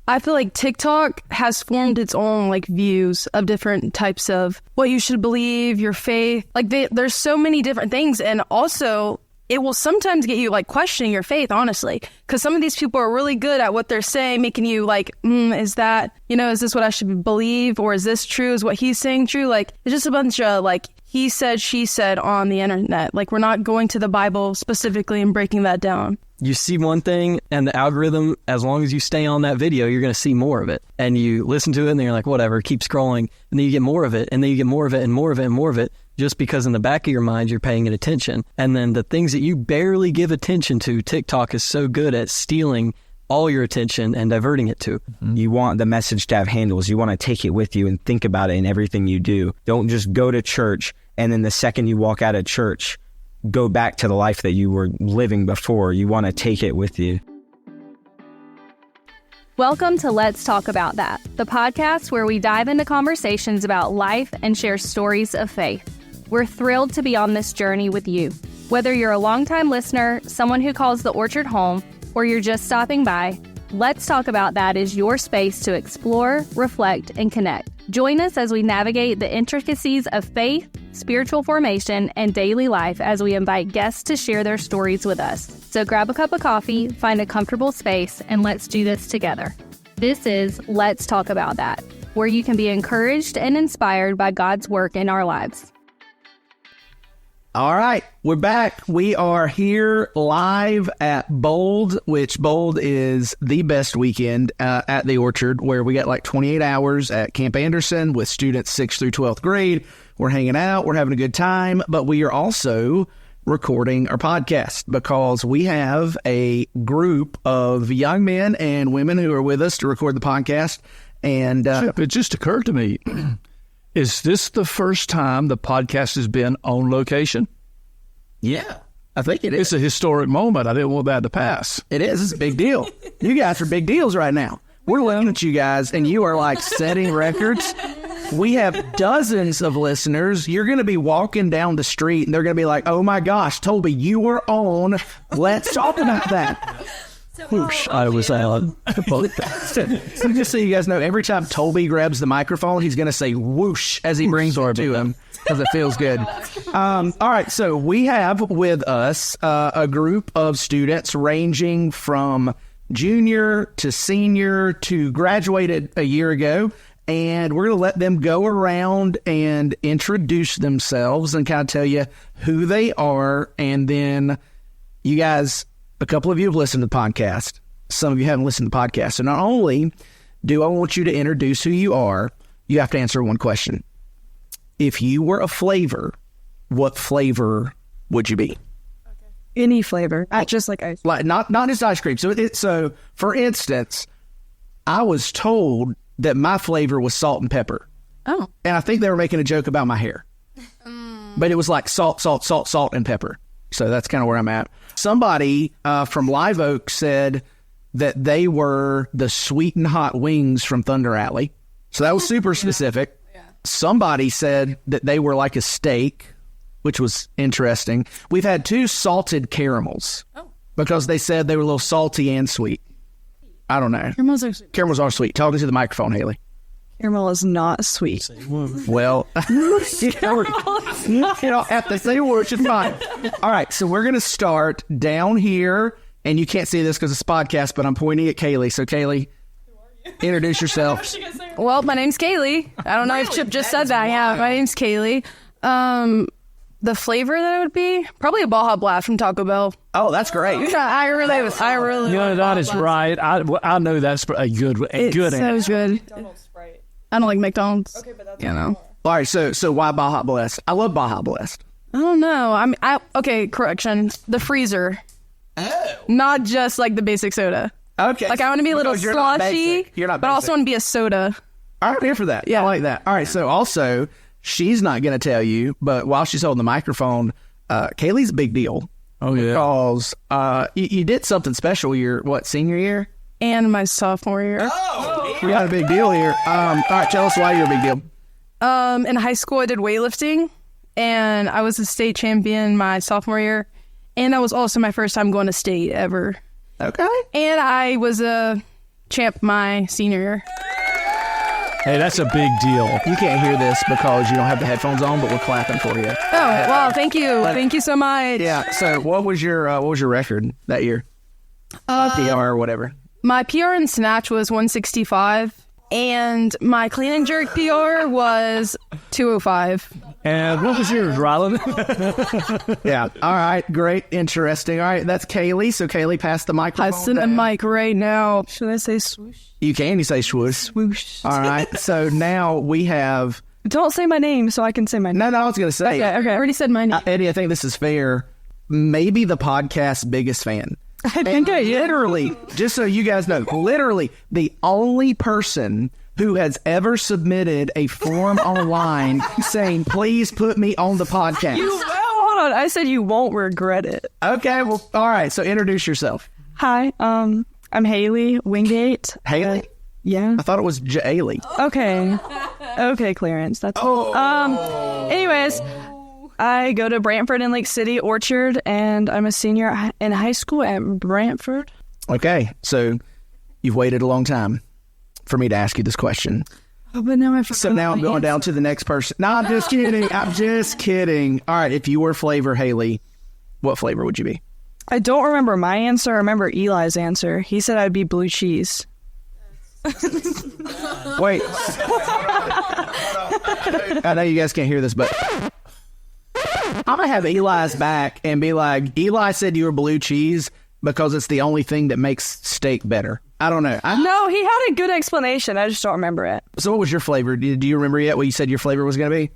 I feel like TikTok has formed its own like views of different types of what you should believe, your faith. Like there's so many different things. And also it will sometimes get you like questioning your faith, honestly, because some of these people are really good at what they're saying, making you like, is that, is this what I should believe? Or is this true? Is what he's saying true? Like, it's just a bunch of like, he said, she said on the internet. Like, we're not going to the Bible specifically and breaking that down. You see one thing and the algorithm, as long as you stay on that video, you're going to see more of it. And you listen to it and then you're like, whatever, keep scrolling. And then you get more of it. And then you get more of it and more of it and more of it. Just because in the back of your mind, you're paying it attention. And then the things that you barely give attention to, TikTok is so good at stealing all your attention and diverting it to. You want the message to have handles. You want to take it with you and think about it in everything you do. Don't just go to church and then the second you walk out of church, go back to the life that you were living before. You want to take it with you. Welcome to Let's Talk About That, the podcast where we dive into conversations about life and share stories of faith. We're thrilled to be on this journey with you. Whether you're a longtime listener, someone who calls the Orchard home, or you're just stopping by, Let's Talk About That is your space to explore, reflect, and connect. Join us as we navigate the intricacies of faith, spiritual formation, and daily life as we invite guests to share their stories with us. So grab a cup of coffee, find a comfortable space, and let's do this together. This is Let's Talk About That, where you can be encouraged and inspired by God's work in our lives. All right, we're back. We are here live at Bold, which Bold is the best weekend at the Orchard, where we got like 28 hours at Camp Anderson with students 6th through 12th grade. We're hanging out, we're having a good time, but we are also recording our podcast because we have a group of young men and women who are with us to record the podcast. And Chip, it just occurred to me. Is this the first time the podcast has been on location? Yeah, I think it is. It's a historic moment. I didn't want that to pass. It is. It's a big deal. You guys are big deals right now. We're looking at you guys, and you are like setting records. We have dozens of listeners. You're going to be walking down the street, and they're going to be like, oh, my gosh, Toby, you were on. Let's talk about that. Whoosh, I was out. So just so you guys know, every time Toby grabs the microphone, he's going to say whoosh as he brings it to him because it feels good. All right, so we have with us a group of students ranging from junior to senior to graduated a year ago, and we're going to let them go around and introduce themselves and kind of tell you who they are, and then you guys... A couple of you have listened to the podcast. Some of you haven't listened to the podcast. So not only do I want you to introduce who you are, you have to answer one question. If you were a flavor, what flavor would you be? Okay. Any flavor. Just like ice cream. Like not just ice cream. So for instance, I was told that my flavor was salt and pepper. Oh. And I think they were making a joke about my hair. But it was like salt, and pepper. So that's kind of where I'm at. Somebody from Live Oak said that they were the sweet and hot wings from Thunder Alley. So that was super specific. Yeah. Somebody said that they were like a steak, which was interesting. We've had 2 salted caramels because they said they were a little salty and sweet. I don't know. Caramels are sweet. Caramels are sweet. Talk into the microphone, Haley. Caramel is not sweet. Well, you don't have to say words. It's fine. All right, so we're going to start down here, and you can't see this because it's a podcast, but I'm pointing at Kaylee. So, Kaylee, introduce yourself. Well, my name's Kaylee. I don't know if Chip just said that. Yeah, my name's Kaylee. The flavor that it would be? Probably a Baja Blast from Taco Bell. Oh, that's great. I really that is right. I know that's a good answer. So good. I don't like McDonald's. Okay, but that's all right, so why Baja Blast? I love Baja Blast. I don't know. Okay, correction. The freezer. Oh. Not just like the basic soda. Okay. Like I want to be a little slushy, but I also want to be a soda. I'm here for that. Yeah. I like that. All right, so also, she's not going to tell you, but while she's holding the microphone, Kaylee's a big deal. Oh, yeah. Because you did something special your, senior year? And my sophomore year. Oh, we got a big deal here. All right, tell us why you're a big deal. In high school, I did weightlifting, and I was a state champion my sophomore year, and that was also my first time going to state ever. Okay. And I was a champ my senior year. Hey, that's a big deal. You can't hear this because you don't have the headphones on, but we're clapping for you. Oh, wow. Thank you. Thank you so much. Yeah. So what was your record that year? PR or whatever. My PR in snatch was 165, and my clean and jerk PR was 205. And what was yours, Ryland? Yeah. All right. Great. Interesting. All right. That's Kaylee. So Kaylee, pass the microphone. Passing a mic right now. Should I say swoosh? You can. You say swoosh. Swoosh. All right. So now we have. Don't say my name so I can say my name. No, I was going to say. Okay. I already said my name. Eddie, I think this is fair. Maybe the podcast's biggest fan. I think I am. Literally, just so you guys know, literally the only person who has ever submitted a form online saying, please put me on the podcast. Hold on. I said you won't regret it. Okay, well, all right. So introduce yourself. Hi, I'm Haley Wingate. Haley? Yeah. I thought it was Haley. Okay, Clarence. That's anyways, I go to Brantford and Lake City Orchard, and I'm a senior in high school at Brantford. Okay, so you've waited a long time for me to ask you this question. Oh, but now I forgot. So now I'm going down to the next person. No, I'm just kidding. I'm just kidding. All right, if you were flavor, Haley, what flavor would you be? I don't remember my answer. I remember Eli's answer. He said I'd be blue cheese. Wait. I know you guys can't hear this, but I'm going to have Eli's back and be like, Eli said you were blue cheese because it's the only thing that makes steak better. I don't know. No, he had a good explanation. I just don't remember it. So what was your flavor? Do you remember yet what you said your flavor was going to be?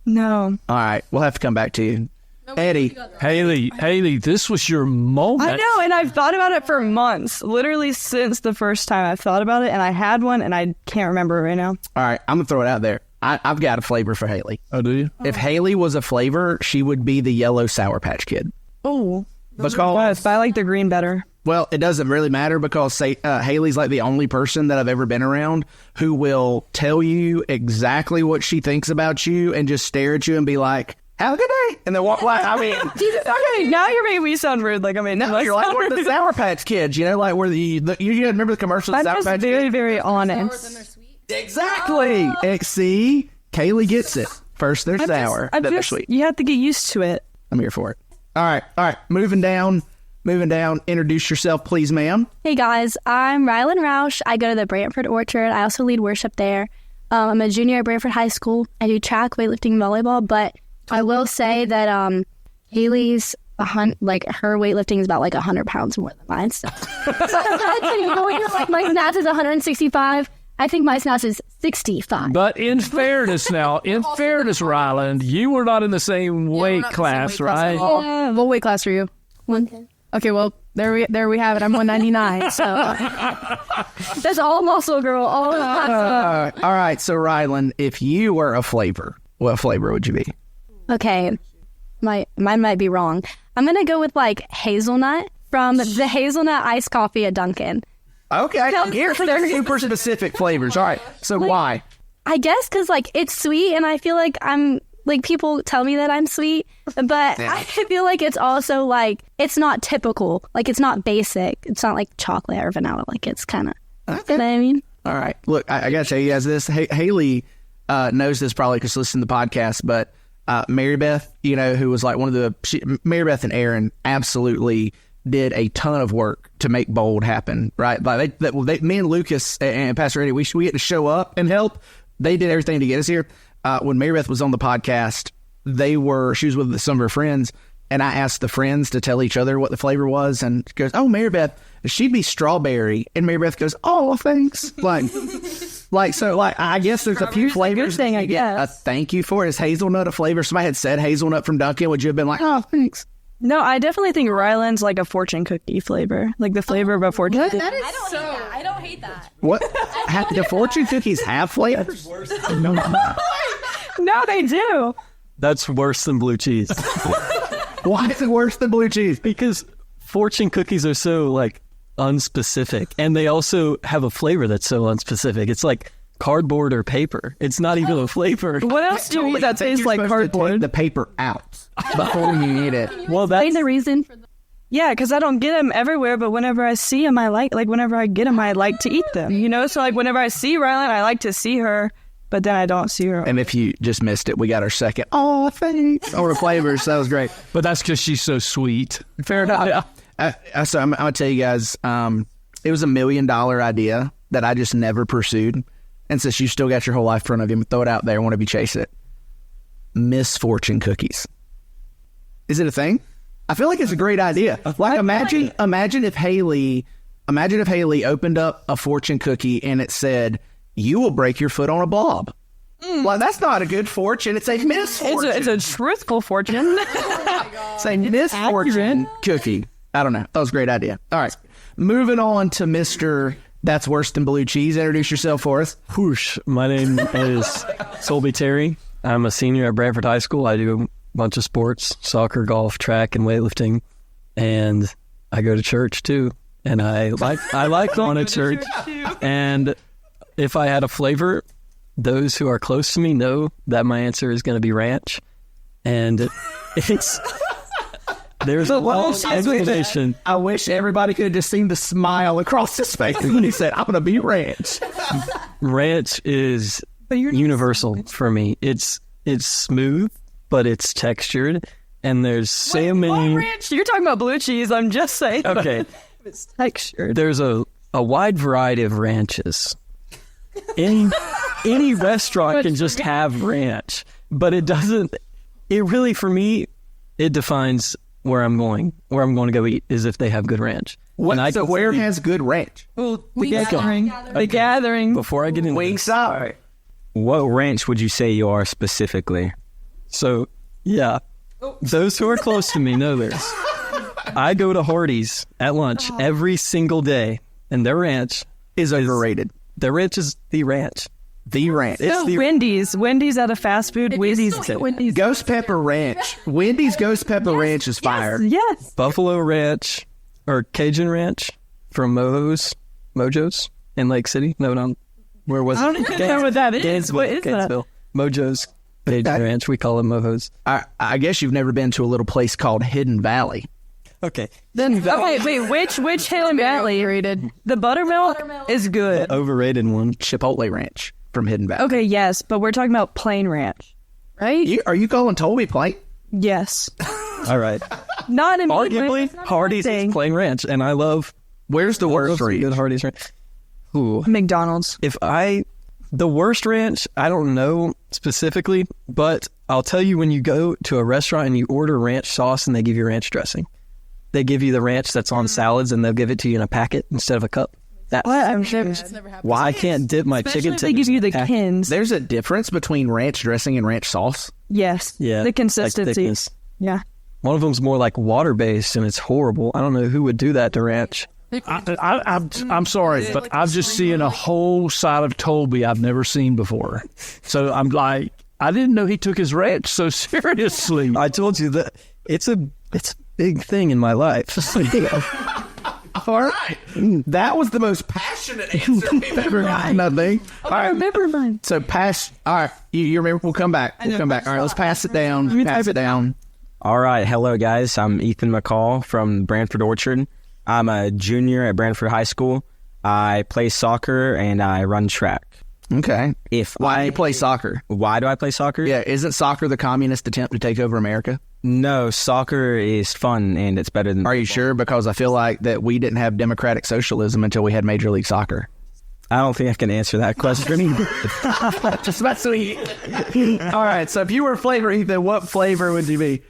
No. All right. We'll have to come back to you. Eddie. Haley, this was your moment. I know, and I've thought about it for months. Literally since the first time I've thought about it, and I had one, and I can't remember right now. All right. I'm going to throw it out there. I've got a flavor for Haley. Oh, do you? If Haley was a flavor, she would be the yellow Sour Patch Kid. Oh. Because I like the green better. Well, it doesn't really matter because Haley's like the only person that I've ever been around who will tell you exactly what she thinks about you and just stare at you and be like, have a good day. And then walk like, I mean. Okay, now you're making me sound rude. Like, I mean, No, you're like one of the Sour Patch Kids, you know, like where you remember the commercial of I'm Sour just Patch very, Kids? very honest. Exactly. See, Kaylee gets it. First they're sour, then they're sweet. You have to get used to it. I'm here for it. All right. Moving down. Introduce yourself, please, ma'am. Hey guys, I'm Rylan Roush. I go to the Brantford Orchard. I also lead worship there. I'm a junior at Brantford High School. I do track, weightlifting, volleyball, but I will say that Haley's her weightlifting is about 100 pounds more than mine. So my snatch is 165. I think my snatch is 65. But in fairness, Ryland, you were not in the same weight class, right? What weight class are you? 110. Okay, well, there we have it. I'm 199, so That's all muscle, girl. All muscle. All right. So, Rylan, if you were a flavor, what flavor would you be? Okay, mine might be wrong. I'm gonna go with hazelnut from the hazelnut iced coffee at Dunkin'. Okay. Here's super specific flavors. All right. So why? I guess because it's sweet, and I feel like I'm people tell me that I'm sweet, but I feel like it's also it's not typical. It's not basic. It's not like chocolate or vanilla. It's kind of. Okay. You know what I mean? All right. Look, I got to tell you guys this. Haley knows this probably because she listens to the podcast, but Mary Beth, who was one of Mary Beth and Aaron absolutely did a ton of work to make Bold happen, right? Me and Lucas and Pastor Eddie, we had to show up and help. They did everything to get us here. When Mary Beth was on the podcast, she was with some of her friends, and I asked the friends to tell each other what the flavor was, and she goes, "Oh, Mary Beth, she'd be strawberry," and Mary Beth goes, "Oh, well, thanks." I guess there's a few flavors. Good thing, I guess. A thank you for it. Is hazelnut a flavor? If somebody had said hazelnut from Dunkin', would you have been like, "Oh, thanks"? No, I definitely think Ryland's a fortune cookie flavor, the flavor of a fortune cookie. I don't hate that. What? Do fortune cookies have flavors? No, they do. That's worse than blue cheese. Why is it worse than blue cheese? Because fortune cookies are so unspecific, and they also have a flavor that's so unspecific. It's like cardboard or paper. It's not even a flavor. What else do you eat that tastes like cardboard? The paper out before you eat it. Well, Explain the reason for Yeah, because I don't get them everywhere, but whenever I see them, whenever I get them, I like to eat them, you know? So, like, whenever I see Rylan, I like to see her, but then I don't see her. And if you just missed it, we got our second. Oh, thanks. Or flavors. That was great. But that's because she's so sweet. Fair enough. So I'm going to tell you guys, it was $1 million idea that I just never pursued. And since you still got your whole life in front of you, throw it out there. Whenever you chase it. Misfortune cookies. Is it a thing? I feel like it's a great idea. Like imagine if Haley opened up a fortune cookie and it said, "You will break your foot on a blob." Well, that's not a good fortune. It's a misfortune. It's a truthful fortune. It's a misfortune cookie. I don't know. That was a great idea. All right. Moving on to Mr. That's Worse Than Blue Cheese. Introduce yourself for us. Whoosh. My name is Solby Terry. I'm a senior at Brantford High School. I do a bunch of sports, soccer, golf, track, and weightlifting. And I go to church too. And I like going to church. And if I had a flavor, those who are close to me know that my answer is going to be ranch. And there's a long explanation. I wish everybody could have just seen the smile across his face when he said, "I'm going to be ranch." Ranch is universal for me. It's smooth, but it's textured. And there's so many... ranch? You're talking about blue cheese. I'm just saying. Okay. It's textured. There's a wide variety of ranches. Any restaurant can just have ranch, but it doesn't. It really, for me, it defines where I'm going to go eat is if they have good ranch. So where has good ranch? The Gathering. The Gathering. Before I get into Wingstop. What ranch would you say you are specifically? So, yeah, those who are close to me know this. I go to Hardee's at lunch every single day, and their ranch is overrated. Their ranch is the ranch. The ranch. It's Wendy's. Wendy's at a fast food. Wendy's. Ghost Pepper Ranch. Wendy's Ghost Pepper Ranch is fire. Yes. Buffalo Ranch or Cajun Ranch from Mojo's in Lake City. No, where was it? I don't even know what that is. What is that? Gainesville. Mojo's Cajun Ranch. We call it Mojo's. I guess you've never been to a little place called Hidden Valley. Okay. Wait, which Hidden Valley? The buttermilk is good. The overrated one. Chipotle Ranch from Hidden Valley. Okay, yes, but we're talking about plain ranch, right? Are you calling Toby plain? Yes. All right. Not in arguably Hardee's is plain ranch, and I love. Where's the worst ranch? Good Hardee's ranch. Ooh. McDonald's. The worst ranch, I don't know specifically, but I'll tell you when you go to a restaurant and you order ranch sauce and they give you ranch dressing. They give you the ranch that's on salads and they'll give it to you in a packet instead of a cup. That's why I can't dip my chicken tenders. They give you the cans. There's a difference between ranch dressing and ranch sauce. Yes. Yeah. The consistency. Like yeah. One of them's more like water-based and it's horrible. I don't know who would do that to ranch. I'm sorry, but I'm just seeing a whole side of Toby I've never seen before. So I'm like, I didn't know he took his ranch so seriously. I told you that it's a big thing in my life. All right. That was the most passionate answer we've ever gotten, I think. All right. I remember mine. So all right. You remember? We'll come back. All right. Let's pass it down. Pass it down. All right. Hello, guys. I'm Ethan McCall from Brantford Orchard. I'm a junior at Brantford High School. I play soccer and I run track. Okay. Why do you play soccer? Why do I play soccer? Yeah. Isn't soccer the communist attempt to take over America? No, soccer is fun and it's better than Are you sure? Because I feel like that we didn't have democratic socialism until we had Major League Soccer. I don't think I can answer that question. Just about sweet. All right. So if you were a flavor, Ethan, what flavor would you be?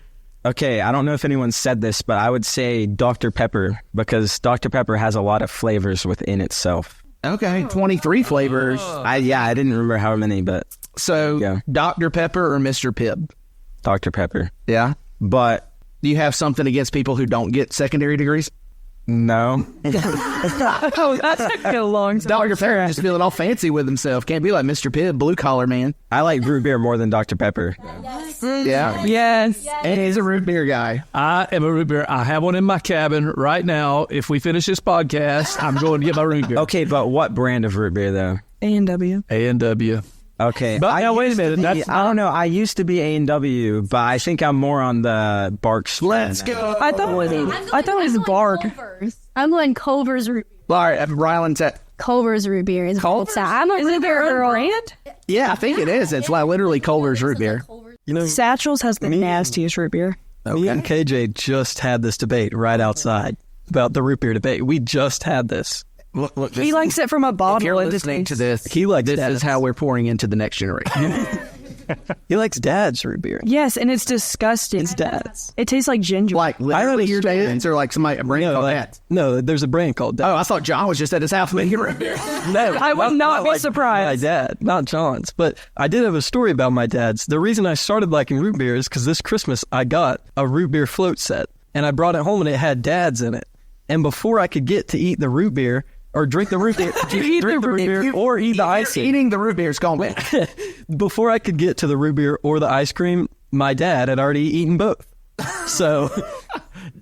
Okay, I don't know if anyone said this, but I would say Dr. Pepper because Dr. Pepper has a lot of flavors within itself. Okay, 23 flavors. I didn't remember how many, but... So, Dr. Pepper or Mr. Pibb? Dr. Pepper. Yeah? But... Do you have something against people who don't get secondary degrees? No. Oh, that took a long time. Dr. Pepper just feeling all fancy with himself. Can't be like Mr. Pibb, blue collar man. I like root beer more than Dr. Pepper. Yeah. Yes. And he's a root beer guy. I am a root beer. I have one in my cabin right now. If we finish this podcast, I'm going to get my root beer. Okay, but what brand of root beer, though? A&W. A&W. Okay. But now, wait a minute. That's I don't know. I used to be A&W, but I think I'm more on the Barks. Let's go. I thought it was Bark. I'm going Culver's root. All right, Ryland's at. Culver's root beer is Culver's? it's I'm a root beer girl. Brand? Yeah, I think it is. It's like literally Culver's root beer. You know, Satchel's has the nastiest root beer. me and KJ just had this debate right outside about the root beer debate. We just had this. Look, He likes it from a bottle. if you're and it listening to tastes- this, He likes this Dad's. is how we're pouring into the next generation. He likes Dad's root beer. Yes, and it's disgusting. It's Dad's. It tastes like ginger. Like literally your dads or like somebody a brand called that. No, there's a brand called Dad's. Oh, I thought John was just at his house making root beer. No, I would not be like surprised. My dad, not John's. But I did have a story about my dad's. The reason I started liking root beer is because this Christmas I got a root beer float set, and I brought it home and it had Dad's in it. And before I could get to eat the root beer or drink the root beer, drink the root beer or eat the ice cream, Eating the root beer is gone. before I could get to the root beer or the ice cream, my dad had already eaten both. So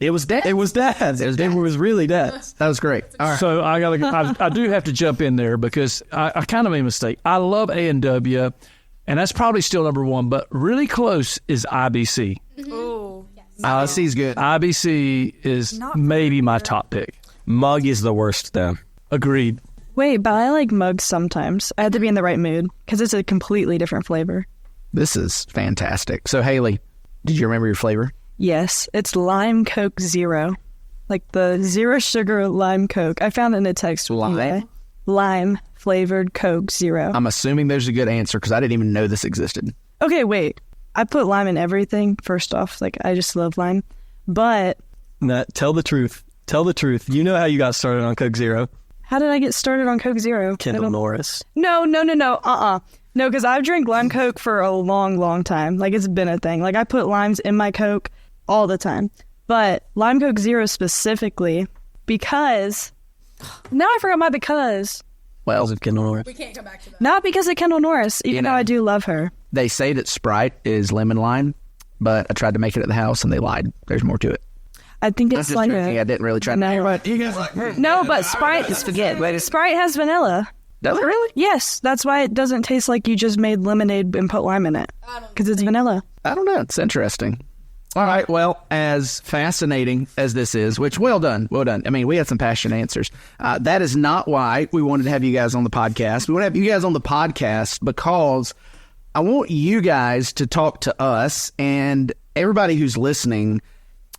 It was Dad. it was Dad's. It was really Dad's. That was great. All right. So I do have to jump in there because I kind of made a mistake. I love A&W, and that's probably still number one, but really close is IBC. C's good. IBC is maybe my top pick. Mug is the worst, though. Agreed. Wait, but I like mugs sometimes. I have to be in the right mood because it's a completely different flavor. This is fantastic. So Haley, did you remember your flavor? Yes, it's lime Coke Zero. Like the zero sugar lime Coke. I found it in a text. Lime? Lime flavored Coke Zero. I'm assuming there's a good answer because I didn't even know this existed. Okay, wait. I put lime in everything, first off. Like, I just love lime. But Tell the truth. Tell the truth. You know how you got started on Coke Zero. how did I get started on Coke Zero? I Kendall don't- Norris. No. No, because I've drank lime Coke for a long, long time. Like, it's been a thing. Like, I put limes in my Coke all the time. But lime Coke Zero specifically, because... Now I forgot my because. Well, Kendall Norris. Not because of Kendall Norris, even though I do love her. they say that Sprite is lemon lime, but I tried to make it at the house and they lied. There's more to it. I think it's like I didn't really try. No. You guys like No, but Sprite Sprite has vanilla. Does it really? Yes, that's why it doesn't taste like you just made lemonade and put lime in it. Because it's vanilla. I don't know. It's interesting. All right. Well, as fascinating as this is, which well done. I mean, we had some passionate answers. That is not why we wanted to have you guys on the podcast. We want to have you guys on the podcast because I want you guys to talk to us and everybody who's listening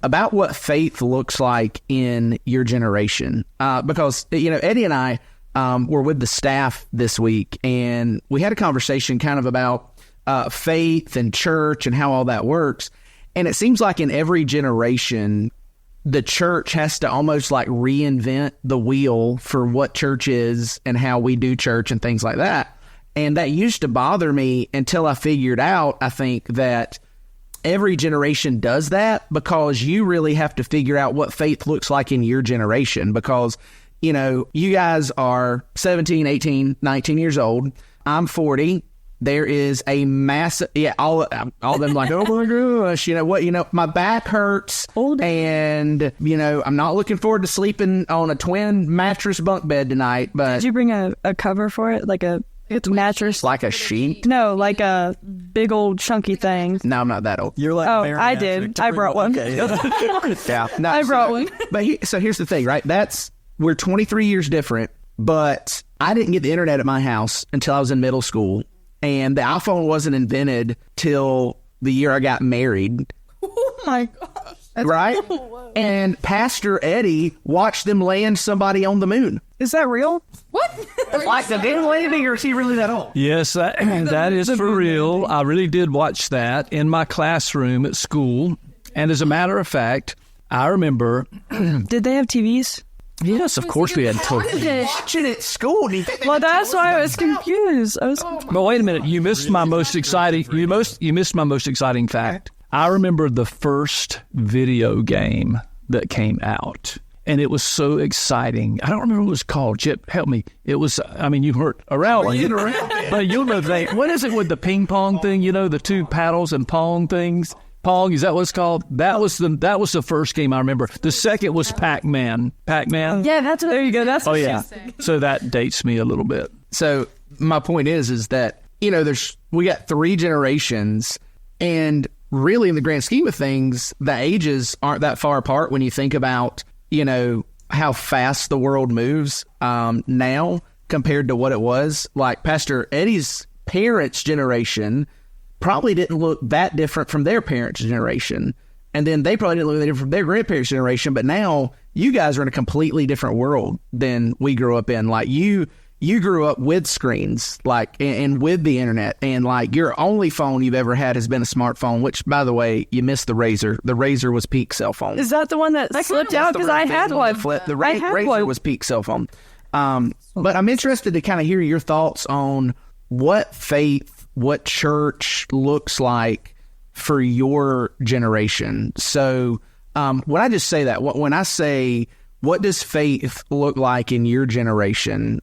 about what faith looks like in your generation. Because, you know, Eddie and I were with the staff this week and we had a conversation kind of about faith and church and how all that works. And it seems like in every generation, the church has to almost like reinvent the wheel for what church is and how we do church and things like that. And that used to bother me until I figured out, I think, that every generation does that because you really have to figure out what faith looks like in your generation because, you know, you guys are 17, 18, 19 years old. I'm 40. There is a massive, all of them like, oh my gosh, my back hurts and, you know, I'm not looking forward to sleeping on a twin mattress bunk bed tonight, but Did you bring a cover for it? Like a mattress? like a sheet. No, like a big old chunky thing. No, I'm not that old. You're like Oh, Mary I Magic did. to I bring brought one. Okay. Yeah, no, I brought one. But so here's the thing, right? We're 23 years different, but I didn't get the internet at my house until I was in middle school. And the iPhone wasn't invented till the year I got married. Oh my gosh. Right? And Pastor Eddie watched them land somebody on the moon. Is that real? Like the damn landing, or is he really that old? Yes, that is for real. I really did watch that in my classroom at school. And as a matter of fact, I remember... Did they have TVs? Yes, of course we had toys. Watching at school. Well, that's why I was confused. But wait a minute, you missed my most exciting. You missed my most exciting fact. I remember the first video game that came out, and it was so exciting. I don't remember what it was called. Chip, help me. It was. I mean, you heard around, but you'll know that. What is it with the ping pong thing? You know, the two paddles and pong things. Pong, is that what it's called? That was the first game I remember. The second was Pac-Man. Pac-Man. Yeah, there you go. That's Oh yeah. So that dates me a little bit. So my point is that we got 3 generations, and really in the grand scheme of things, the ages aren't that far apart when you think about, how fast the world moves now compared to what it was. Like Pastor Eddie's parents' generation probably didn't look that different from their parents' generation. And then they probably didn't look that different from their grandparents' generation. But now you guys are in a completely different world than we grew up in. Like you grew up with screens, like, and with the internet, and like your only phone you've ever had has been a smartphone, which, by the way, you missed the Razor. The Razor was peak cell phone. Is that the one that slipped out? Because I had one. The Razor was peak cell phone. But I'm interested to kind of hear your thoughts on what faith, what church looks like for your generation. So when I just say that, when I say, what does faith look like in your generation?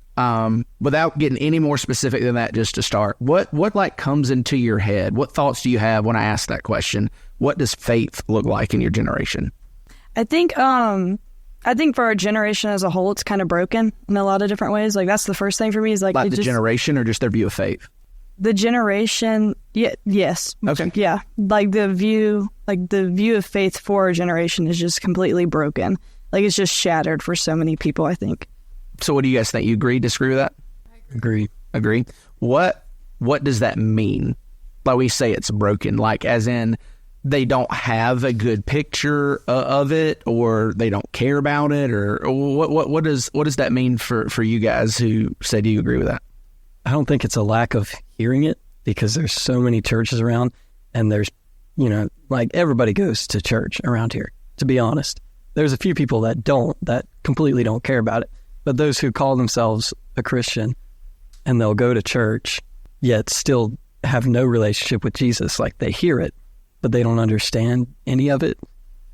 Without getting any more specific than that, just to start, what like comes into your head? What thoughts do you have when I ask that question? What does faith look like in your generation? I think for our generation as a whole, it's kind of broken in a lot of different ways. Like, that's the first thing for me is like the generation, or just their view of faith? The generation, yes. Okay. Yeah. Like the view of faith for our generation is just completely broken. Like, it's just shattered for so many people, I think. So what do you guys think? You agree, disagree with that? Agree. What does that mean? Like, we say it's broken, like as in they don't have a good picture of it, or they don't care about it, or what does that mean for you guys who say, do you agree with that? I don't think it's a lack of hearing it, because there's so many churches around, and there's, like, everybody goes to church around here, to be honest. There's a few people that completely don't care about it. But those who call themselves a Christian and they'll go to church, yet still have no relationship with Jesus, like they hear it, but they don't understand any of it.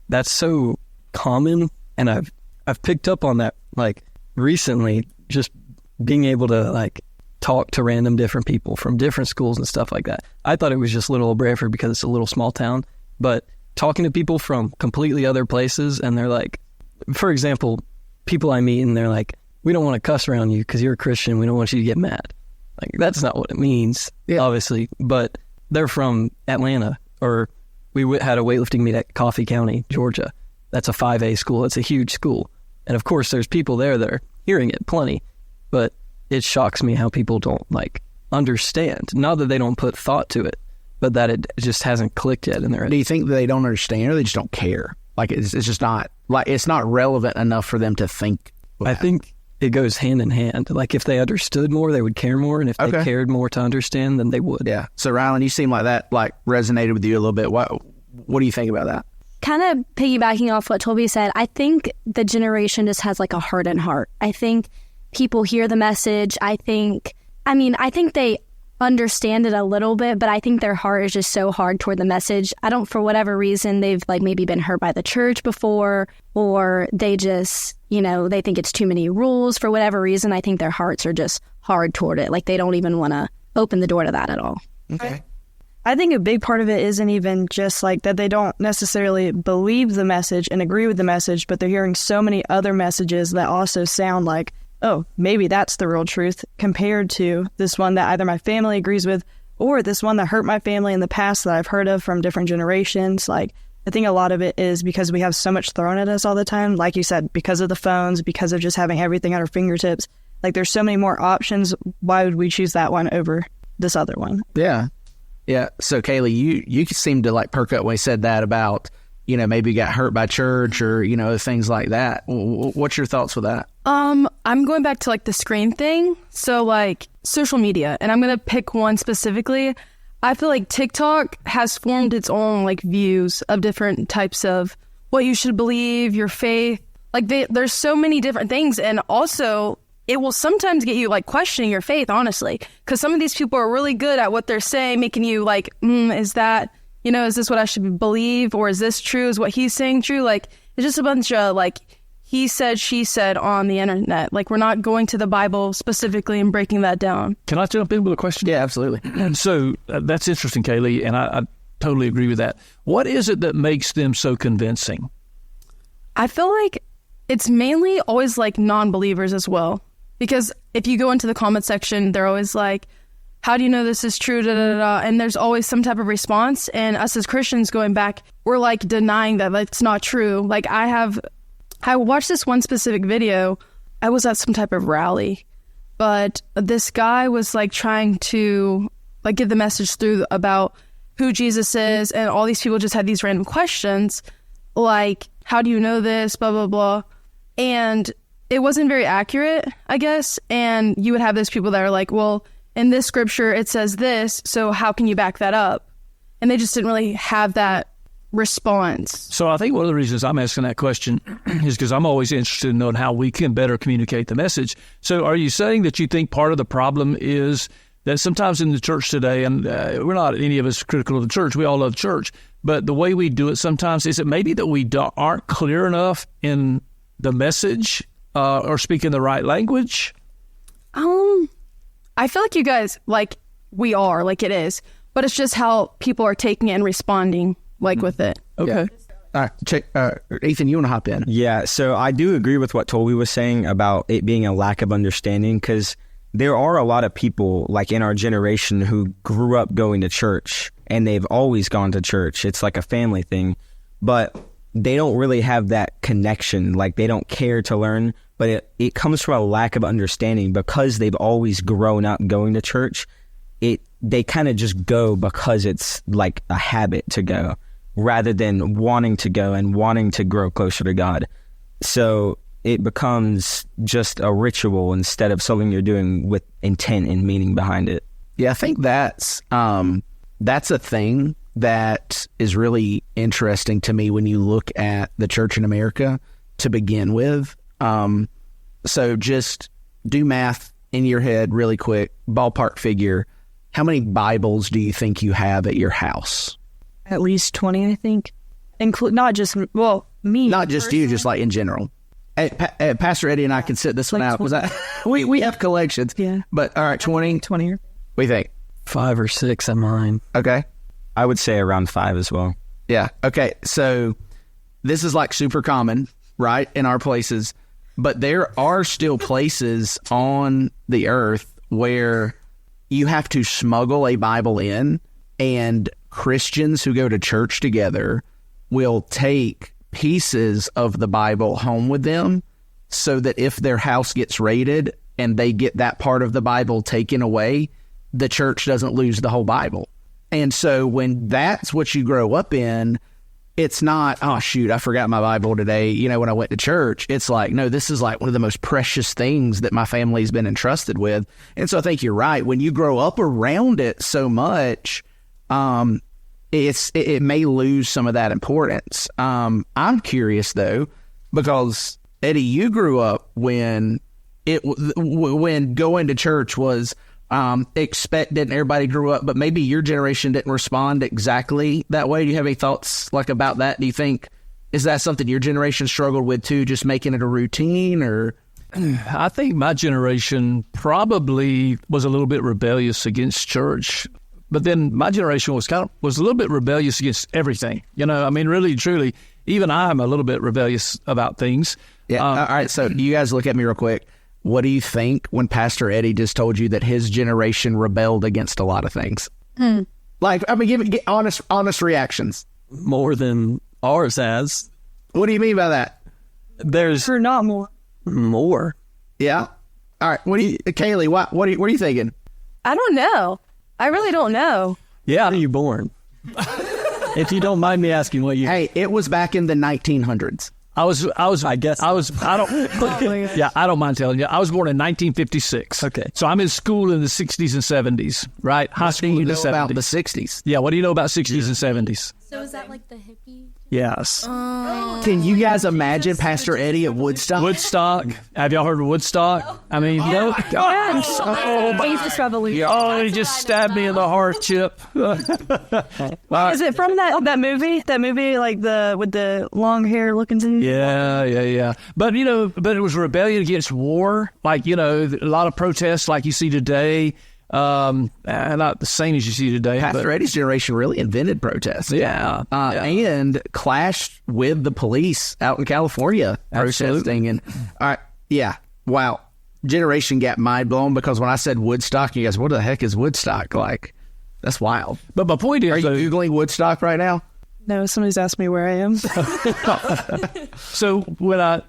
That's so common. And I've picked up on that, like, recently, just being able to, like, talk to random different people from different schools and stuff like that. I thought it was just little old Branford because it's a little small town, but talking to people from completely other places, and they're like, for example, people I meet and they're like, we don't want to cuss around you because you're a Christian. We don't want you to get mad. Like, that's not what it means, obviously, but they're from Atlanta, or we had a weightlifting meet at Coffee County, Georgia. That's a 5A school. It's a huge school. And of course, there's people there that are hearing it plenty, but it shocks me how people don't, like, understand. Not that they don't put thought to it, but that it just hasn't clicked yet in their head. Do you think that they don't understand, or they just don't care? Like, it's just not, like, it's not relevant enough for them to think? I think it goes hand in hand. Like, if they understood more, they would care more. And if they cared more to understand, then they would. Yeah. So, Rylan, you seem like that, like, resonated with you a little bit. What do you think about that? Kind of piggybacking off what Toby said, I think the generation just has, like, a hardened heart. I think people hear the message. I think they understand it a little bit, but I think their heart is just so hard toward the message. For whatever reason, they've, like, maybe been hurt by the church before, or they just, they think it's too many rules. For whatever reason, I think their hearts are just hard toward it. Like, they don't even want to open the door to that at all. Okay. I think a big part of it isn't even just like that they don't necessarily believe the message and agree with the message, but they're hearing so many other messages that also sound like, oh, maybe that's the real truth, compared to this one that either my family agrees with, or this one that hurt my family in the past that I've heard of from different generations. Like, I think a lot of it is because we have so much thrown at us all the time. Like you said, because of the phones, because of just having everything at our fingertips. Like, there's so many more options. Why would we choose that one over this other one? Yeah. Yeah. So, Kaylee, you seem to, like, perk up when you said that about, maybe you got hurt by church, or, things like that. What's your thoughts with that? I'm going back to, like, the screen thing. So, like, social media, and I'm going to pick one specifically. I feel like TikTok has formed its own, like, views of different types of what you should believe, your faith. Like, there's so many different things. And also, it will sometimes get you, like, questioning your faith, honestly. Because some of these people are really good at what they're saying, making you, like, is that, is this what I should believe? Or is this true? Is what he's saying true? Like, it's just a bunch of, like, he said, she said on the internet. Like, we're not going to the Bible specifically and breaking that down. Can I jump in with a question? Yeah, absolutely. And so that's interesting, Kaylee, and I totally agree with that. What is it that makes them so convincing? I feel like it's mainly always, like, non-believers as well. Because if you go into the comment section, they're always like, how do you know this is true? Da, da, da, da. And there's always some type of response. And us as Christians going back, we're like denying that it's not true. Like I watched this one specific video. I was at some type of rally, but this guy was like trying to like get the message through about who Jesus is. And all these people just had these random questions like, how do you know this? Blah, blah, blah. And it wasn't very accurate, I guess. And you would have those people that are like, well, in this scripture, it says this, so how can you back that up? And they just didn't really have that response. So I think one of the reasons I'm asking that question is because I'm always interested in knowing how we can better communicate the message. So are you saying that you think part of the problem is that sometimes in the church today, and we're not any of us critical of the church, we all love church, but the way we do it sometimes, is it maybe that we aren't clear enough in the message or speaking the right language? I feel like you guys, like, we are, like it is, but it's just how people are taking it and responding, like, with it. Okay. All right, Ethan, you want to hop in? Yeah, so I do agree with what Toby was saying about it being a lack of understanding, because there are a lot of people, like in our generation, who grew up going to church, and they've always gone to church. It's like a family thing, but they don't really have that connection. Like, they don't care to learn, but it comes from a lack of understanding because they've always grown up going to church. They kind of just go because it's like a habit to go, rather than wanting to go and wanting to grow closer to God. So it becomes just a ritual instead of something you're doing with intent and meaning behind it. Yeah, I think that's a thing that is really interesting to me when you look at the church in America to begin with. So just do math in your head really quick, ballpark figure. How many Bibles do you think you have at your house? At least 20, I think. Not just, well, me. Not just you, just like in general. Pastor Eddie and I can sit this one out because we have collections. Yeah. But all right, 20. 20. What do you think? 5 or 6 of mine. Okay. I would say around 5 as well. Yeah. Okay. So this is like super common, right, in our places. But there are still places on the earth where you have to smuggle a Bible in, and Christians who go to church together will take pieces of the Bible home with them so that if their house gets raided and they get that part of the Bible taken away, the church doesn't lose the whole Bible. And so when that's what you grow up in, it's not, oh, shoot, I forgot my Bible today, when I went to church. It's like, no, this is like one of the most precious things that my family's been entrusted with. And so I think you're right. When you grow up around it so much, it may lose some of that importance. I'm curious, though, because, Eddie, you grew up when going to church was expected and everybody grew up, but maybe your generation didn't respond exactly that way. Do you have any thoughts like about that? Do you think, is that something your generation struggled with too, just making it a routine? Or I think my generation probably was a little bit rebellious against church, but then my generation was a little bit rebellious against everything. Really, truly, even I'm a little bit rebellious about things. Yeah. All right. So you guys look at me real quick. What do you think when Pastor Eddie just told you that his generation rebelled against a lot of things? Like, give honest reactions. More than ours has. What do you mean by that? There's Or not more. more. Yeah. All right. Kaylee, what are you thinking? I don't know. I really don't know. Yeah. How are you born? If you don't mind me asking what you... Hey, it was back in the 1900s. I don't mind telling you. I was born in 1956. Okay. So I'm in school in the 60s and 70s, right? High school in the 70s. About the 60s. Yeah, what do you know about 60s and 70s? So is that like the hippie? Yes. Can you guys imagine Pastor Eddie at Woodstock? Woodstock. Have y'all heard of Woodstock? I mean, no. Jesus Revolution. Oh, he just stabbed me in the heart, Chip. Is it from that movie? That movie, like with the long hair looking dude? Yeah. But it was rebellion against war. Like, a lot of protests like you see today. Not the same as you see today. Pastor Eddie's generation really invented protests. Yeah. And clashed with the police out in California protesting. And all right, yeah, wow. generation gap mind blown because when I said Woodstock, you guys, what the heck is Woodstock? Like, that's wild. But my point is, are you Googling Woodstock right now? No, somebody's asked me where I am. So back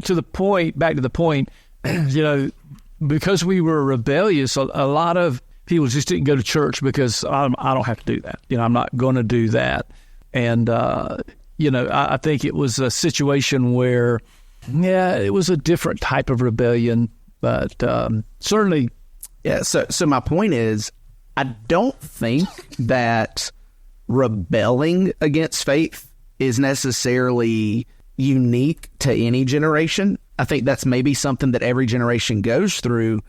to the point, because we were rebellious, a lot of people just didn't go to church because I don't have to do that. I'm not going to do that. And, I think it was a situation where, it was a different type of rebellion, but certainly. Yeah. So my point is, I don't think that rebelling against faith is necessarily unique to any generation. I think that's maybe something that every generation goes through.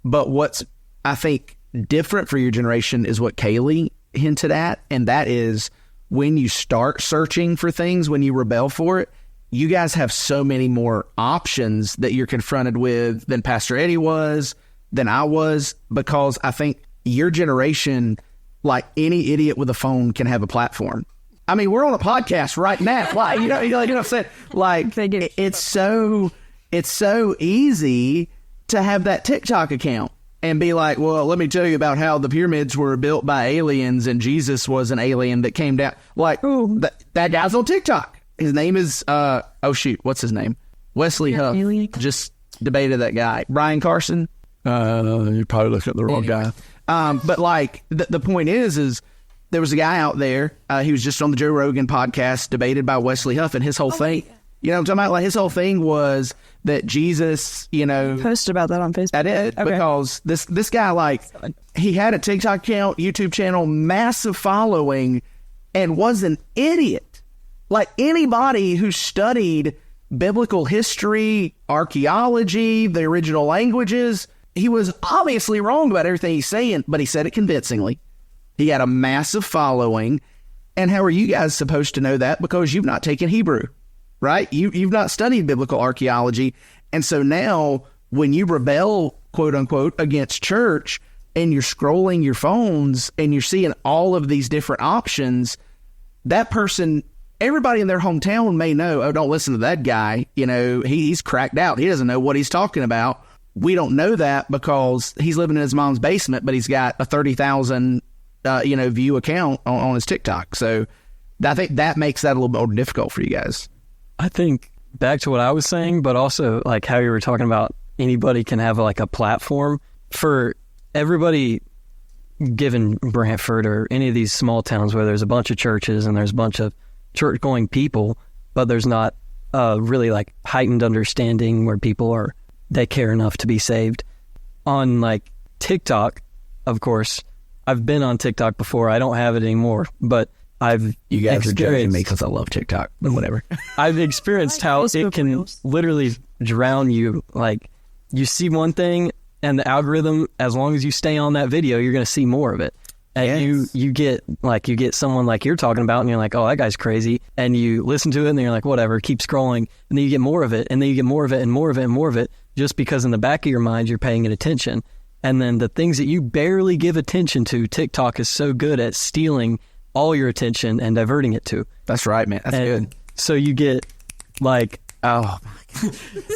But what's, I think, different for your generation is what Kaylee hinted at, and that is when you start searching for things, when you rebel for it, you guys have so many more options that you're confronted with than Pastor Eddie was, than I was, because I think your generation, like any idiot with a phone, can have a platform. I mean, we're on a podcast right now. Like, you know what I'm saying? Like, it's so easy to have that TikTok account and be like, well, let me tell you about how the pyramids were built by aliens and Jesus was an alien that came down. Like, that guy's on TikTok. His name is, what's his name? Wesley Huff. Just debated that guy. Brian Carson. You're probably looking at the wrong guy. But like, the point is there was a guy out there, he was just on the Joe Rogan podcast, debated by Wesley Huff, and his whole thing, you know what I'm talking about? Like, his whole thing was that Jesus, posted about that on Facebook. I did, because this guy, like, he had a TikTok account, YouTube channel, massive following, and was an idiot. Like, anybody who studied biblical history, archaeology, the original languages, he was obviously wrong about everything he's saying, but he said it convincingly. He had a massive following. And how are you guys supposed to know that? Because you've not taken Hebrew, right? You've not studied biblical archaeology. And so now when you rebel, quote unquote, against church, and you're scrolling your phones and you're seeing all of these different options, that person, everybody in their hometown may know, oh, don't listen to that guy. He's cracked out. He doesn't know what he's talking about. We don't know that because he's living in his mom's basement, but he's got a 30,000, view account on his TikTok. So I think that makes that a little bit more difficult for you guys. I think back to what I was saying, but also like how you were talking about anybody can have like a platform. For everybody given Brantford or any of these small towns where there's a bunch of churches and there's a bunch of church going people, but there's not really like heightened understanding where people they care enough to be saved. On like TikTok, of course, I've been on TikTok before. I don't have it anymore, but you guys are judging me because I love TikTok, but whatever. I've experienced how it can literally drown you. Like, you see one thing and the algorithm, as long as you stay on that video, you're going to see more of it. And you get someone like you're talking about, and you're like, oh, that guy's crazy. And you listen to it, and then you're like, whatever, keep scrolling. And then you get more of it, and then you get more of it, and more of it, and more of it, just because in the back of your mind, you're paying it attention. And then the things that you barely give attention to, TikTok is so good at stealing all your attention and diverting it to. That's right, man. That's good. So you get like, oh,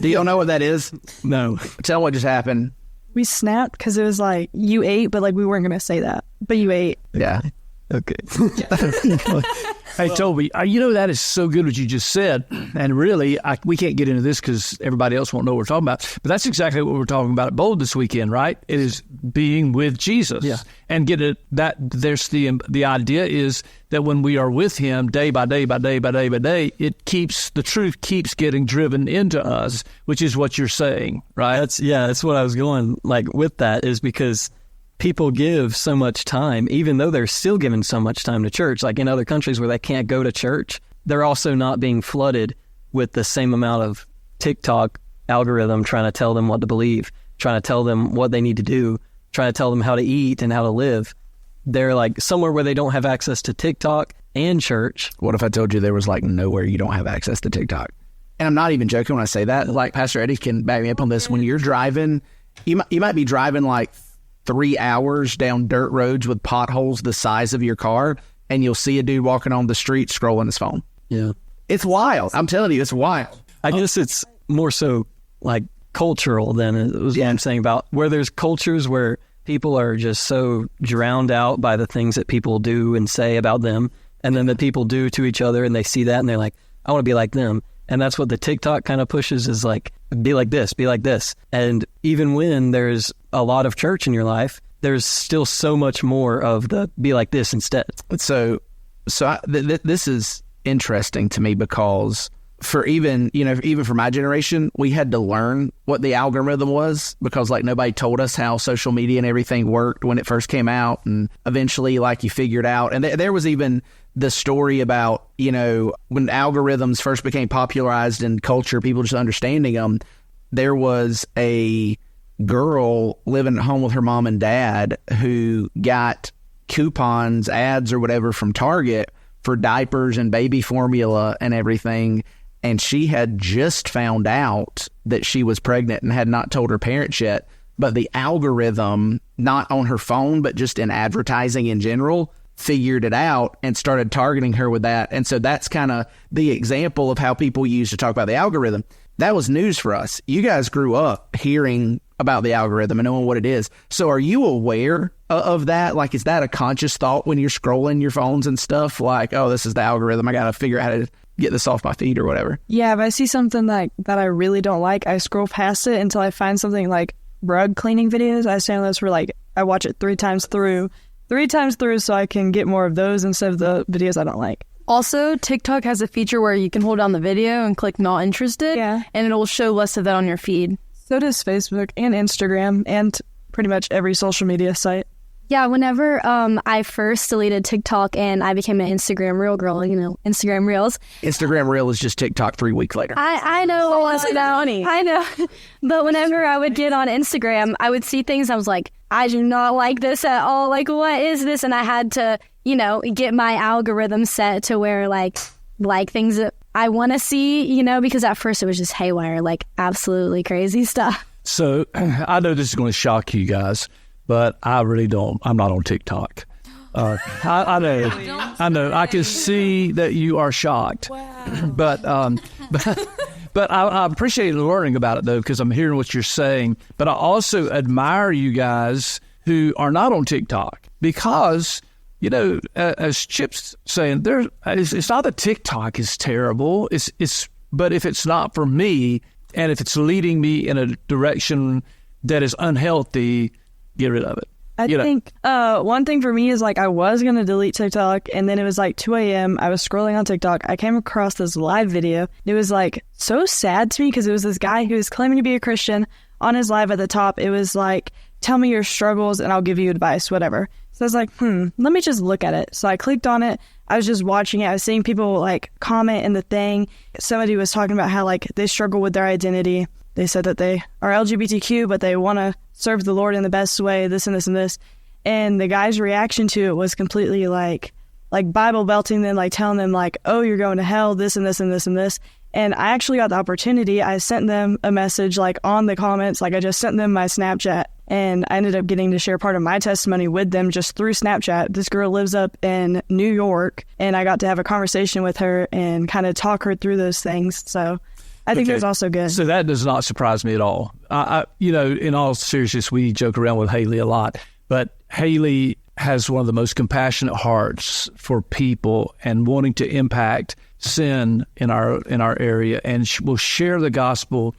do you know what that is? No. Tell what just happened. We snapped because it was like, you ate, but like we weren't going to say that. But you ate. Yeah. Okay. Hey, Toby, that is so good what you just said. And really, we can't get into this because everybody else won't know what we're talking about. But that's exactly what we're talking about at Bold this weekend, right? It is being with Jesus. Yeah. And there's the idea is that when we are with him day by day by day by day by day, the truth keeps getting driven into us, which is what you're saying, right? That's what I was going like with that, is because people give so much time, even though they're still giving so much time to church. Like in other countries where they can't go to church, they're also not being flooded with the same amount of TikTok algorithm trying to tell them what to believe, trying to tell them what they need to do, trying to tell them how to eat and how to live. They're like somewhere where they don't have access to TikTok and church. What if I told you there was like nowhere you don't have access to TikTok? And I'm not even joking when I say that. Like Pastor Eddie can back me up on this. When you're driving, you might be driving like 3 hours down dirt roads with potholes the size of your car, and you'll see a dude walking on the street scrolling his phone. Yeah. It's wild. I'm telling you, it's wild. I guess it's more so like cultural then is what I'm saying about where there's cultures where people are just so drowned out by the things that people do and say about them, and then that people do to each other, and they see that and they're like, I want to be like them. And that's what the TikTok kind of pushes, is like, be like this, be like this. And even when there's a lot of church in your life, there's still so much more of the be like this instead. So this is interesting to me, because for even for my generation, we had to learn what the algorithm was, because like nobody told us how social media and everything worked when it first came out. And eventually like you figured out, and there was even the story about, when algorithms first became popularized in culture, people just understanding them. There was a girl living at home with her mom and dad who got coupons, ads or whatever from Target for diapers and baby formula and everything. And she had just found out that she was pregnant and had not told her parents yet. But the algorithm, not on her phone, but just in advertising in general, figured it out and started targeting her with that. And so that's kind of the example of how people use to talk about the algorithm. That was news for us. You guys grew up hearing about the algorithm and knowing what it is. So are you aware of that? Like, is that a conscious thought when you're scrolling your phones and stuff? Like, oh, this is the algorithm. I got to figure out how to get this off my feed or whatever. Yeah, if I see something that I really don't like, I scroll past it until I find something like rug cleaning videos. I stay on those for I watch it three times through so I can get more of those instead of the videos I don't like. Also, TikTok has a feature where you can hold down the video and click not interested, and it'll show less of that on your feed. So does Facebook and Instagram and pretty much every social media site. Yeah, whenever I first deleted TikTok and I became an Instagram Reel girl, Instagram Reels. Instagram Reel is just TikTok 3 weeks later. I know. I know. But whenever I would get on Instagram, I would see things. I was like, I do not like this at all. Like, what is this? And I had to, get my algorithm set to where like things that I want to see, because at first it was just haywire, like absolutely crazy stuff. So I know this is going to shock you guys, but I really don't. I'm not on TikTok. I know. I can see that you are shocked. Wow. But I appreciate learning about it, though, because I'm hearing what you're saying. But I also admire you guys who are not on TikTok, because, as Chip's saying, it's not that TikTok is terrible. But if it's not for me, and if it's leading me in a direction that is unhealthy, get rid of it. I think one thing for me is I was going to delete TikTok, and then it was 2 a.m. I was scrolling on TikTok. I came across this live video. It was so sad to me, because it was this guy who was claiming to be a Christian. On his live at the top, it was tell me your struggles and I'll give you advice, whatever. So I was like, let me just look at it. So I clicked on it. I was just watching it. I was seeing people comment in the thing. Somebody was talking about how they struggle with their identity. They said that they are LGBTQ, but they want to serve the Lord in the best way, this and this and this. And the guy's reaction to it was completely Bible belting them, telling them oh, you're going to hell, this and this and this and this. And I actually got the opportunity. I sent them a message on the comments. I just sent them my Snapchat, and I ended up getting to share part of my testimony with them just through Snapchat. This girl lives up in New York, and I got to have a conversation with her and kind of talk her through those things. So I think it was also good. So that does not surprise me at all. In all seriousness, we joke around with Haley a lot, but Haley has one of the most compassionate hearts for people and wanting to impact sin in our area, and will share the gospel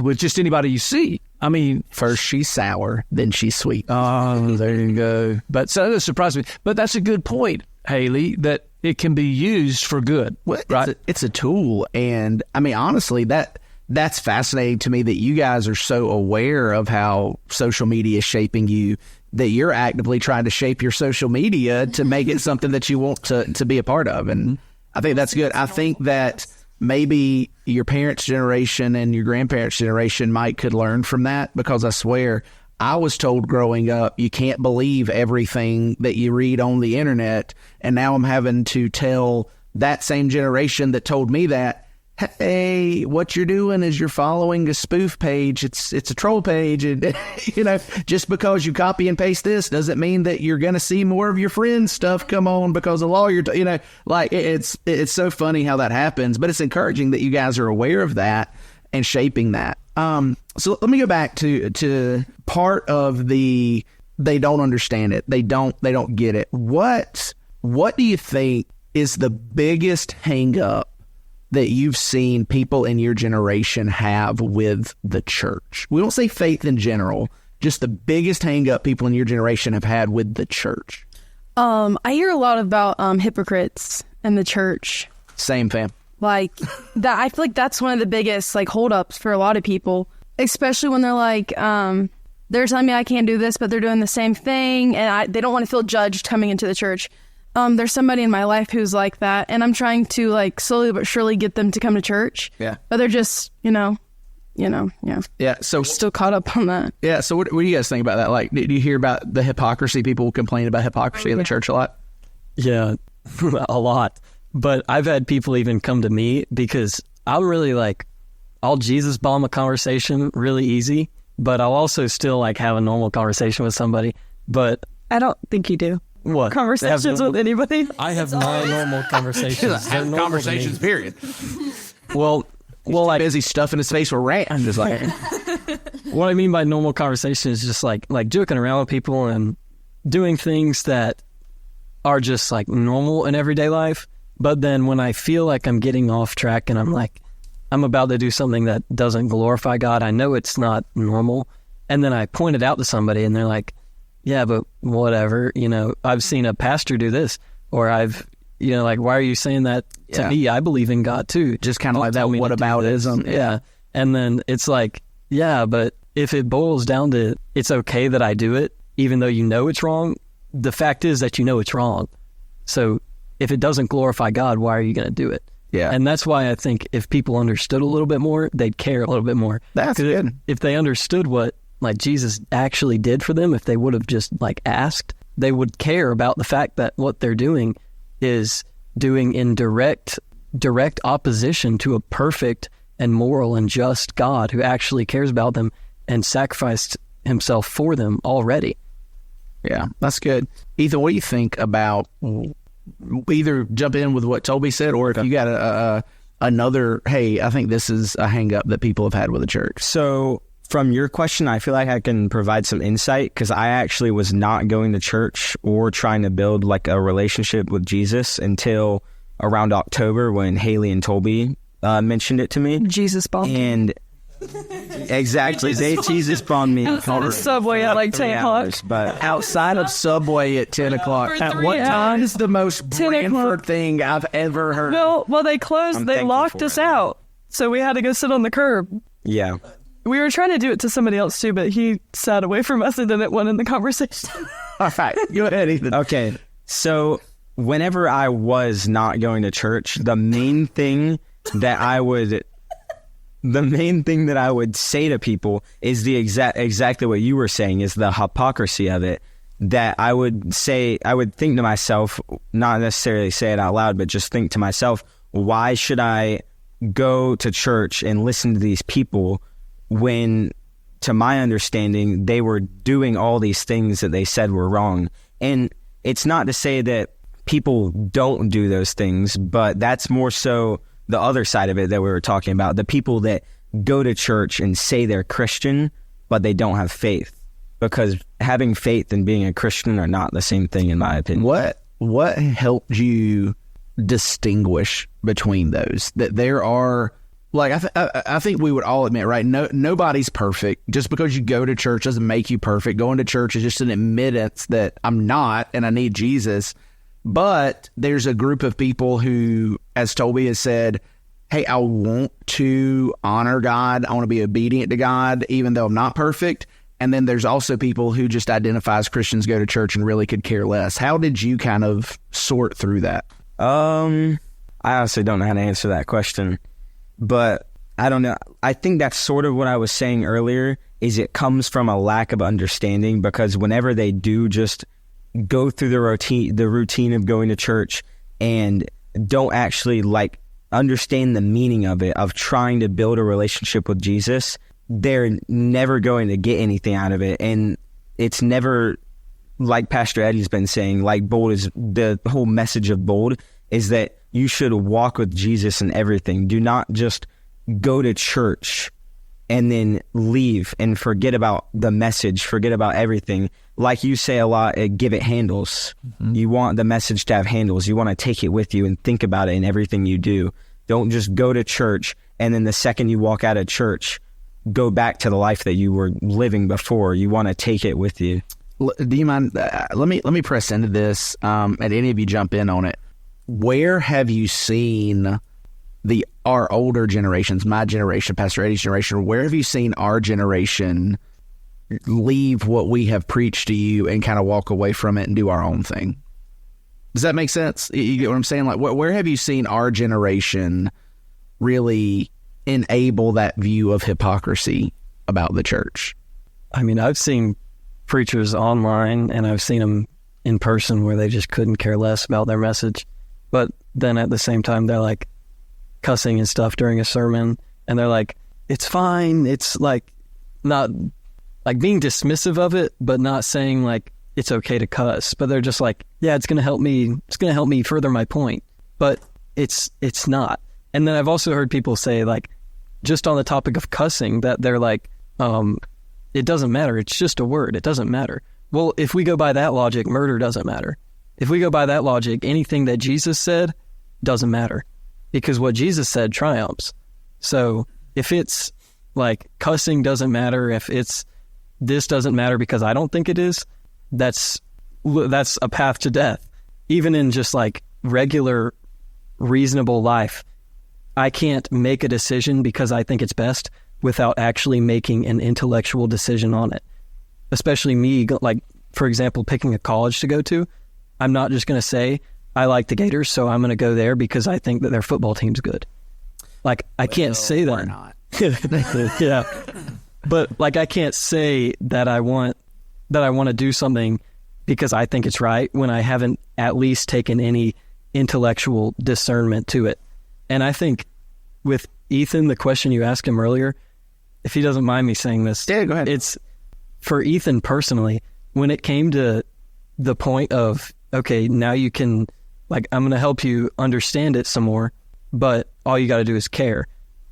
with just anybody you see. I mean, first she's sour, then she's sweet. Oh, there you go. But so that surprised me. But that's a good point, Haley, that it can be used for good, right? It's a tool. And I mean, honestly, that's fascinating to me that you guys are so aware of how social media is shaping you, that you're actively trying to shape your social media to make it something that you want to be a part of. And I think that's good. I think that maybe your parents' generation and your grandparents' generation could learn from that, because I swear I was told growing up, you can't believe everything that you read on the internet. And now I'm having to tell that same generation that told me that, hey, what you're doing is you're following a spoof page. It's a troll page. And, just because you copy and paste this doesn't mean that you're going to see more of your friends' stuff come on because a lawyer, it's so funny how that happens. But it's encouraging that you guys are aware of that and shaping that. So let me go back to part of the they don't understand it. They don't get it. What do you think is the biggest hang up that you've seen people in your generation have with the church? We don't say faith in general, just the biggest hang up people in your generation have had with the church. I hear a lot about hypocrites in the church. Same, fam. Like that, I feel like that's one of the biggest like holdups for a lot of people, especially when they're like, they're telling me I can't do this, but they're doing the same thing, and they don't want to feel judged coming into the church. There's somebody in my life who's like that, and I'm trying to like slowly but surely get them to come to church. Yeah, but they're just, yeah. Yeah, so still caught up on that. Yeah, so what do you guys think about that? Like, do you hear about the hypocrisy? People complain about hypocrisy in the church a lot. Yeah, a lot. But I've had people even come to me because I'm really like, I'll Jesus bomb a conversation really easy, but I'll also still like have a normal conversation with somebody. But I don't think you do. What? Conversations with anybody? I have normal conversations. They're normal Conversations, period. Well, like busy stuffing his face with rat. I'm just like, what I mean by normal conversation is just like joking around with people and doing things that are just like normal in everyday life. But then when I feel like I'm getting off track and I'm about to do something that doesn't glorify God, I know it's not normal. And then I point it out to somebody and they're like, yeah, but whatever, I've seen a pastor do this, or I've, like, why are you saying that to me? I believe in God too. Just kind of like that whataboutism. Yeah. And then it's like, yeah, but if it boils down to it's okay that I do it, even though you know it's wrong, the fact is that you know it's wrong. So if it doesn't glorify God, why are you going to do it? Yeah. And that's why I think if people understood a little bit more, they'd care a little bit more. That's good. If they understood what like Jesus actually did for them, if they would have just like asked, they would care about the fact that what they're doing is doing in direct opposition to a perfect and moral and just God who actually cares about them and sacrificed himself for them already. Yeah, that's good. Ethan, what do you think about, either jump in with what Toby said, or if you got another, hey, I think this is a hang up that people have had with the church. So from your question, I feel like I can provide some insight because I actually was not going to church or trying to build like a relationship with Jesus until around October when Haley and Toby mentioned it to me. Jesus bombed. And exactly, they Jesus bombed me. Outside of Subway at like 10 o'clock. But outside of Subway at 10 o'clock. At what time is the most Branford thing I've ever heard? Well, they closed. They locked us out. So we had to go sit on the curb. Yeah. We were trying to do it to somebody else too, but he sat away from us and then it went in the conversation. All right. Go ahead, Ethan. Okay. So whenever I was not going to church, the main thing that I would say to people is the exactly what you were saying, is the hypocrisy of it. That I would think to myself, not necessarily say it out loud, but just think to myself, why should I go to church and listen to these people when, to my understanding, they were doing all these things that they said were wrong? And it's not to say that people don't do those things, but that's more so the other side of it that we were talking about. The people that go to church and say they're Christian, but they don't have faith. Because having faith and being a Christian are not the same thing, in my opinion. What helped you distinguish between those? That there are, like, I think we would all admit, right? Nobody's perfect. Just because you go to church doesn't make you perfect. Going to church is just an admittance that I'm not and I need Jesus. But there's a group of people who, as Toby has said, hey, I want to honor God. I want to be obedient to God, even though I'm not perfect. And then there's also people who just identify as Christians, go to church, and really could care less. How did you kind of sort through that? I honestly don't know how to answer that question, but I don't know. I think that's sort of what I was saying earlier, is it comes from a lack of understanding, because whenever they do just go through the routine of going to church and don't actually like understand the meaning of it, of trying to build a relationship with Jesus, they're never going to get anything out of it. And it's never, like Pastor Eddie's been saying, like Bold is, the whole message of Bold is that you should walk with Jesus in everything. Do not just go to church and then leave and forget about the message, forget about everything. Like you say a lot, give it handles. You want the message to have handles. You want to take it with you and think about it in everything you do. Don't just go to church and then the second you walk out of church, go back to the life that you were living before. You want to take it with you. Do you mind? Let me press into this, and any of you jump in on it. Where have you seen our older generations, my generation, Pastor Eddie's generation? Where have you seen our generation leave what we have preached to you and kind of walk away from it and do our own thing? Does that make sense? You get what I'm saying? Like, where have you seen our generation really enable that view of hypocrisy about the church? I mean, I've seen preachers online and I've seen them in person where they just couldn't care less about their message. But then at the same time, they're like cussing and stuff during a sermon. And they're like, it's fine. It's like not like being dismissive of it, but not saying like it's okay to cuss. But they're just like, yeah, it's going to help me. It's going to help me further my point. But it's not. And then I've also heard people say, like, just on the topic of cussing, that they're like, it doesn't matter. It's just a word. It doesn't matter. Well, if we go by that logic, murder doesn't matter. If we go by that logic, anything that Jesus said doesn't matter, because what Jesus said triumphs. So if it's like cussing doesn't matter, if it's this doesn't matter because I don't think it is, that's a path to death. Even in just like regular, reasonable life, I can't make a decision because I think it's best without actually making an intellectual decision on it. Especially me, like, for example, picking a college to go to. I'm not just going to say, I like the Gators, so I'm going to go there because I think that their football team's good. Like, I can't say that. Or not. Yeah. But, like, I can't say that I want to do something because I think it's right when I haven't at least taken any intellectual discernment to it. And I think with Ethan, the question you asked him earlier, if he doesn't mind me saying this, yeah, go ahead. It's for Ethan personally, when it came to the point of, okay, now you can, like, I'm going to help you understand it some more, but all you got to do is care.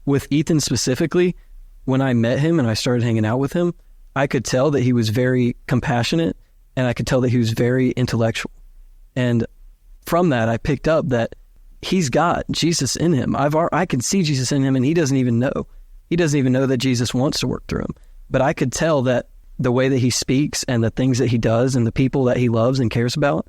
With Ethan specifically, when I met him and I started hanging out with him, I could tell that he was very compassionate and I could tell that he was very intellectual. And from that, I picked up that he's got Jesus in him. I can see Jesus in him, and he doesn't even know. He doesn't even know that Jesus wants to work through him. But I could tell that the way that he speaks and the things that he does and the people that he loves and cares about,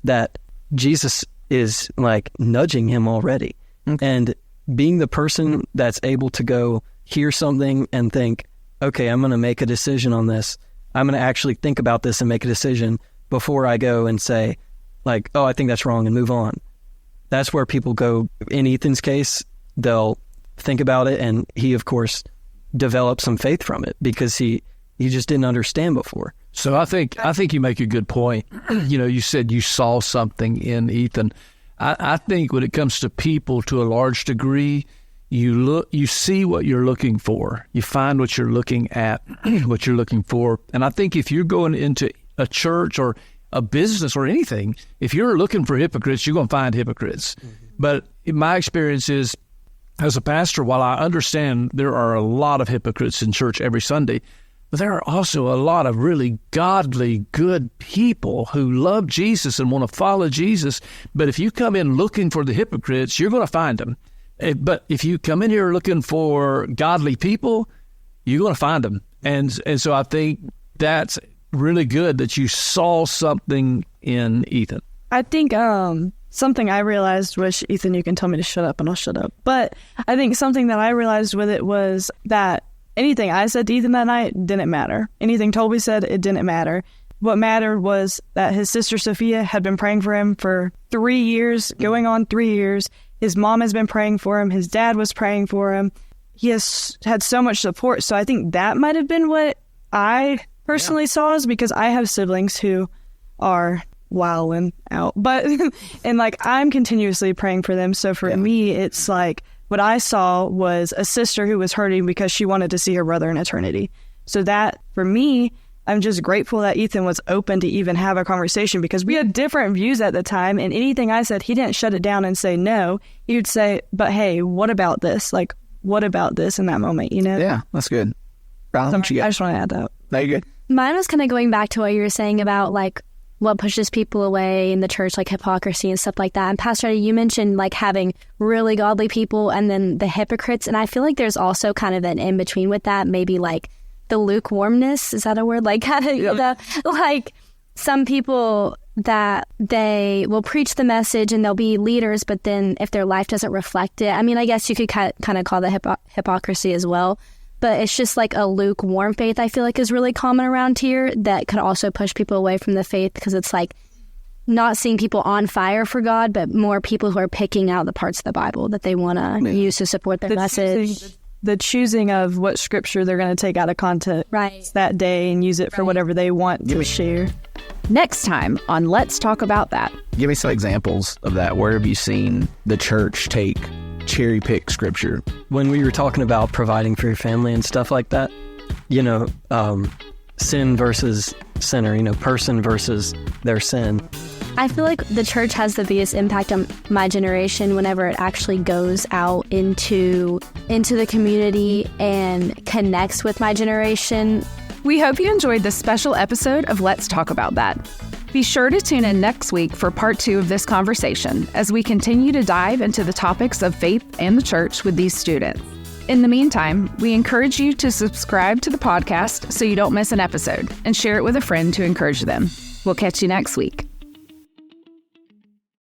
that Jesus is like nudging him already. Okay. And being the person that's able to go hear something and think, okay, I'm going to make a decision on this. I'm going to actually think about this and make a decision before I go and say, like, oh, I think that's wrong, and move on. That's where people go. In Ethan's case, they'll think about it, and he, of course, developed some faith from it because he just didn't understand before. So I think you make a good point. You know, you said you saw something in Ethan. I think when it comes to people, to a large degree, you see what you're looking for. You find what you're looking at, what you're looking for. And I think if you're going into a church or a business or anything, if you're looking for hypocrites, you're going to find hypocrites. Mm-hmm. But in my experience is, as a pastor, while I understand there are a lot of hypocrites in church every Sunday, but there are also a lot of really godly, good people who love Jesus and want to follow Jesus. But if you come in looking for the hypocrites, you're going to find them. But if you come in here looking for godly people, you're going to find them. And so I think that's really good that you saw something in Ethan. I think something I realized, which, Ethan, you can tell me to shut up and I'll shut up. But I think something that I realized with it was that anything I said to Ethan that night didn't matter. Anything Toby said, it didn't matter. What mattered was that his sister Sophia had been praying for him for 3 years, going on 3 years. His mom has been praying for him. His dad was praying for him. He has had so much support. So I think that might have been what I personally saw, is because I have siblings who are wilding out. But, and like, I'm continuously praying for them. So for me, it's like, what I saw was a sister who was hurting because she wanted to see her brother in eternity. So that, for me, I'm just grateful that Ethan was open to even have a conversation, because we had different views at the time, and anything I said, he didn't shut it down and say no. He would say, but hey, what about this? Like, what about this in that moment, Yeah, that's good. Riley, what you I got? just want to add that. No, you good? Mine was kind of going back to what you were saying about like what pushes people away in the church, like hypocrisy and stuff like that. And Pastor Eddie, you mentioned like having really godly people and then the hypocrites. And I feel like there's also kind of an in between with that, maybe like the lukewarmness. Is that a word? Like kind of like some people that they will preach the message and they'll be leaders, but then if their life doesn't reflect it, I mean, I guess you could kind of call that hypocrisy as well. But it's just like a lukewarm faith, I feel like, is really common around here that could also push people away from the faith because it's like not seeing people on fire for God, but more people who are picking out the parts of the Bible that they want to use to support their message. The choosing of what scripture they're going to take out of context that day and use it for whatever they want to share. Next time on Let's Talk About That. Give me some examples of that. Where have you seen the church take cherry pick scripture? When we were talking about providing for your family and stuff like that, sin versus sinner, person versus their sin. I feel like the church has the biggest impact on my generation whenever it actually goes out into the community and connects with my generation. We hope you enjoyed this special episode of Let's Talk About That. Be sure to tune in next week for part 2 of this conversation as we continue to dive into the topics of faith and the church with these students. In the meantime, we encourage you to subscribe to the podcast so you don't miss an episode and share it with a friend to encourage them. We'll catch you next week.